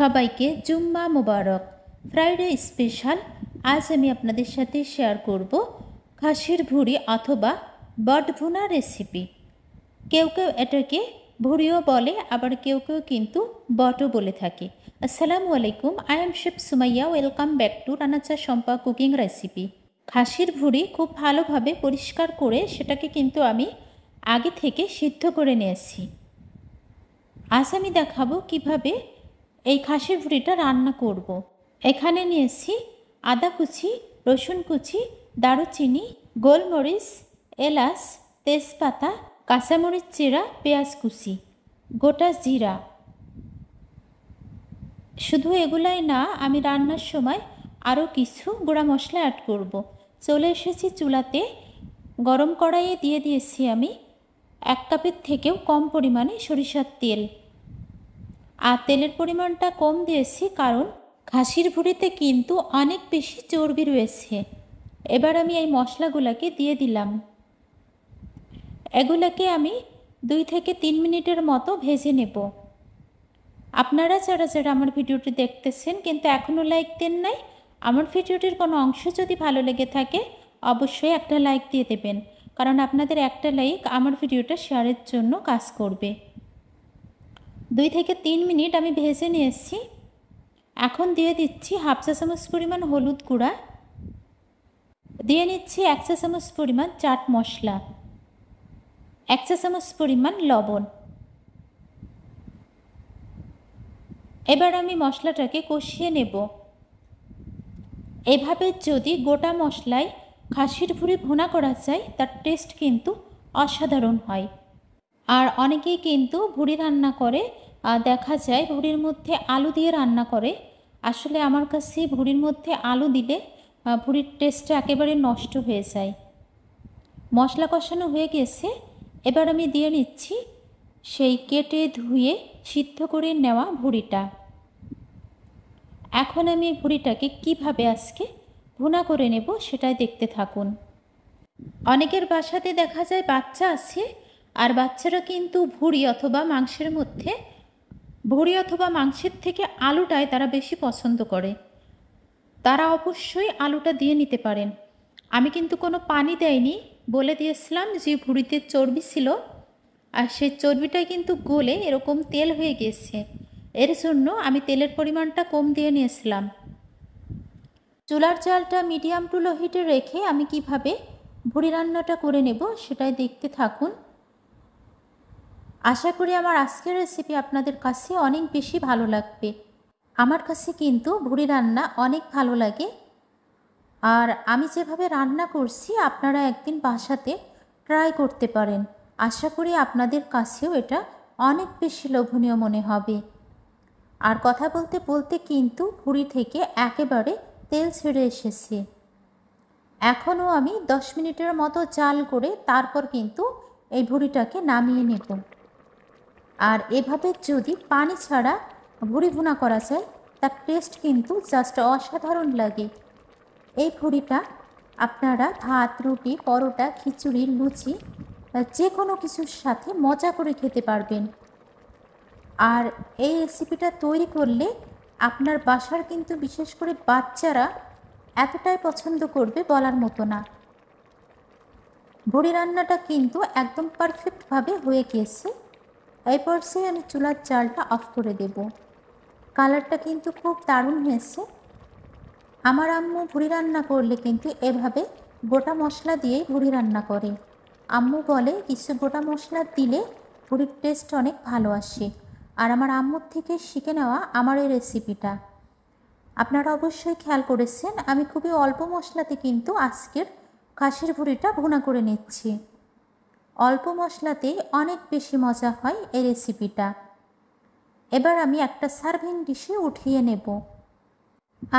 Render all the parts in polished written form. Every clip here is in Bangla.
সবাইকে জুম্মা মুবারক। Friday special. আজ আমি আপনাদের সাথে শেয়ার করব খাসির ভুঁড়ি অথবা বট ভুনা রেসিপি। কেউ কেউ এটাকে ভুঁড়িও বলে, আবার কেউ কেউ কিন্তু বটও বলে থাকে। আসসালামু আলাইকুম, I am chef Sumaiya. Welcome back to রানাচা শম্পা কুকিং রেসিপি। খাসির ভুঁড়ি খুব ভালোভাবে পরিষ্কার করে সেটাকে কিন্তু আমি আগে থেকে সিদ্ধ করে নিয়েছি। আজ আমি দেখাবো কিভাবে এই খাসির ভুঁড়িটা রান্না করব। এখানে নিয়েছি আদা কুচি, রসুন কুচি, দারুচিনি, গোলমরিচ, এলাচ, তেজপাতা, কাঁচামরিচ চিরা, পেঁয়াজ কুচি, গোটা জিরা। শুধু এগুলাই না, আমি রান্নার সময় আরও কিছু গুঁড়া মশলা অ্যাড করব। চলে এসেছি চুলাতে। গরম কড়াইয়ে দিয়ে দিয়েছি আমি 1 কাপের থেকেও কম পরিমাণে সরিষার তেল। আর তেলের পরিমাণটা কম দিয়েছি কারণ খাসির ভুঁড়িতে কিন্তু অনেক বেশি চর্বি রয়েছে। এবার আমি এই মশলাগুলোকে দিয়ে দিলাম। এগুলোকে আমি 2 থেকে 3 মিনিটের মতো ভেজে নেব। আপনারা যারা যারা আমার ভিডিওটি দেখতেছেন কিন্তু এখনও লাইক দেন নাই, আমার ভিডিওটির কোনো অংশ যদি ভালো লেগে থাকে অবশ্যই একটা লাইক দিয়ে দেবেন, কারণ আপনাদের একটা লাইক আমার ভিডিওটা শেয়ারের জন্য কাজ করবে। 2 থেকে 3 মিনিট আমি ভেজে নিয়েছি। এখন দিয়ে দিচ্ছি 1/2 চা চামচ পরিমাণ হলুদ গুঁড়া, দিয়ে নিচ্ছি 1 চা চামচ পরিমাণ চাট মশলা, 1 চা চামচ পরিমাণ লবণ। এবার আমি মশলাটাকে কষিয়ে নেব। এভাবে যদি গোটা মশলায় খাসির ভুঁড়ি ভুনা করা যায় তার টেস্ট কিন্তু অসাধারণ হয়। আর অনেকেই কিন্তু ভুঁড়ি রান্না করে দেখা যায় ভুঁড়ির মধ্যে আলু দিয়ে রান্না করে। আসলে আমার কাছে ভুঁড়ির মধ্যে আলু দিলে ভুঁড়ির টেস্টটা একেবারে নষ্ট হয়ে যায়। মশলা কষানো হয়ে গেছে। এবার আমি দিয়ে নিচ্ছি সেই কেটে ধুয়ে সিদ্ধ করে নেওয়া ভুঁড়িটা। এখন আমি ভুঁড়িটাকে কিভাবে আজকে ভুনা করে নেব সেটাই দেখতে থাকুন। অনেকের বাসাতে দেখা যায় বাচ্চা আছে, আর বাচ্চারা কিন্তু ভুঁড়ি অথবা মাংসের থেকে আলুটাই তারা বেশি পছন্দ করে। তারা অবশ্যই আলুটা দিয়ে নিতে পারেন। আমি কিন্তু কোনো পানি দেয়নি, বলে দিয়েছিলাম যে ভুঁড়িতে চর্বি ছিল, আর সেই চর্বিটাই কিন্তু গলে এরকম তেল হয়ে গেছে। এর জন্য আমি তেলের পরিমাণটা কম দিয়ে নিয়েছিলাম। চুলার জালটা মিডিয়াম টু লো হিটে রেখে আমি কিভাবে ভুঁড়ি রান্নাটা করে নেব সেটাই দেখতে থাকুন। আশা করি আমার আজকের রেসিপি আপনাদের কাছে অনেক বেশি ভালো লাগবে। আমার কাছে কিন্তু ভুঁড়ি রান্না অনেক ভালো লাগে, আর আমি যেভাবে রান্না করছি আপনারা একদিন বাসাতে ট্রাই করতে পারেন। আশা করি আপনাদের কাছেও এটা অনেক বেশি লোভনীয় মনে হবে। আর কথা বলতে বলতে কিন্তু ভুঁড়ি থেকে একেবারে তেল ছেড়ে এসেছে। এখনও আমি 10 মিনিটের মতো জাল করে তারপর কিন্তু এই ভুঁড়িটাকে নামিয়ে নেব। আর এভাবে যদি পানি ছাড়া ভুঁড়ি ভুনা করা যায় তার টেস্ট কিন্তু জাস্ট অসাধারণ লাগে। এই ভুঁড়িটা আপনারা ভাত, রুটি, পরোটা, খিচুড়ি, লুচি যে কোনো কিছুর সাথে মজা করে খেতে পারবেন। আর এই রেসিপিটা তৈরি করলে আপনার বাসার কিন্তু বিশেষ করে বাচ্চারা এতটাই পছন্দ করবে বলার মতো না। ভুঁড়ি রান্নাটা কিন্তু একদম পারফেক্টভাবে হয়ে গিয়েছে। এই পর্যায়ে আমি চুলার জালটা অফ করে দেব। কালারটা কিন্তু খুব দারুণ হয়েছে। আমার আম্মু ভুঁড়ি রান্না করলে কিন্তু এভাবে গোটা মশলা দিয়েই ভুঁড়ি রান্না করে। আম্মু বলে কিছু গোটা মশলা দিলে ভুঁড়ির টেস্ট অনেক ভালো আসে। আর আমার আম্মুর থেকে শিখে নেওয়া আমার এই রেসিপিটা। আপনারা অবশ্যই খেয়াল করেছেন আমি খুবই অল্প মশলাতে কিন্তু আজকের খাসির ভুঁড়িটা ভুনা করে নিচ্ছি। অল্প মশলাতেই অনেক বেশি মজা হয় এই রেসিপিটা। এবার আমি একটা সার্ভিং ডিশে উঠিয়ে নেব।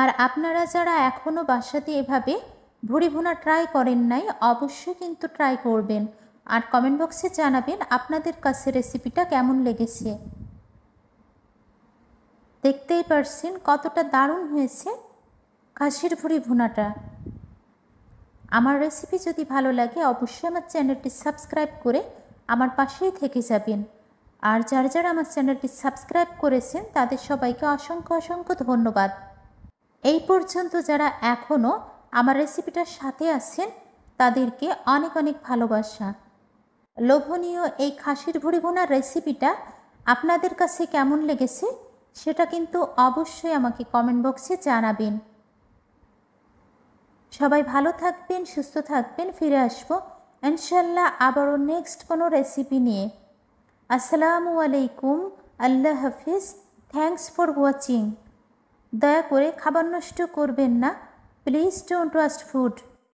আর আপনারা যারা এখনও বাসাতে এভাবে ভুঁড়ি ভুনা ট্রাই করেন নাই অবশ্যই কিন্তু ট্রাই করবেন। আর কমেন্ট বক্সে জানাবেন আপনাদের কাছে রেসিপিটা কেমন লেগেছে। দেখতেই পারছেন কতটা দারুণ হয়েছে খাসির ভুঁড়ি ভুনাটা। আমার রেসিপি যদি ভালো লাগে অবশ্যই আমার চ্যানেলটি সাবস্ক্রাইব করে আমার পাশেই থেকে যাবেন। আর যারা যারা আমার চ্যানেলটি সাবস্ক্রাইব করেছেন তাদের সবাইকে অসংখ্য অসংখ্য ধন্যবাদ। এই পর্যন্ত যারা এখনও আমার রেসিপিটার সাথে আছেন তাদেরকে অনেক অনেক ভালোবাসা। লোভনীয় এই খাসির ভুড়ি ভুনার রেসিপিটা আপনাদের কাছে কেমন লেগেছে সেটা কিন্তু অবশ্যই আমাকে কমেন্ট বক্সে জানাবেন। সবাই ভালো থাকবেন, সুস্থ থাকবেন। ফিরে আসবো ইনশাল্লাহ আবারও নেক্সট কোনো রেসিপি নিয়ে। আসসালামু আলাইকুম, আল্লাহ হাফিজ। Thanks for watching. দয়া করে খাবার নষ্ট করবেন না। Please don't waste food.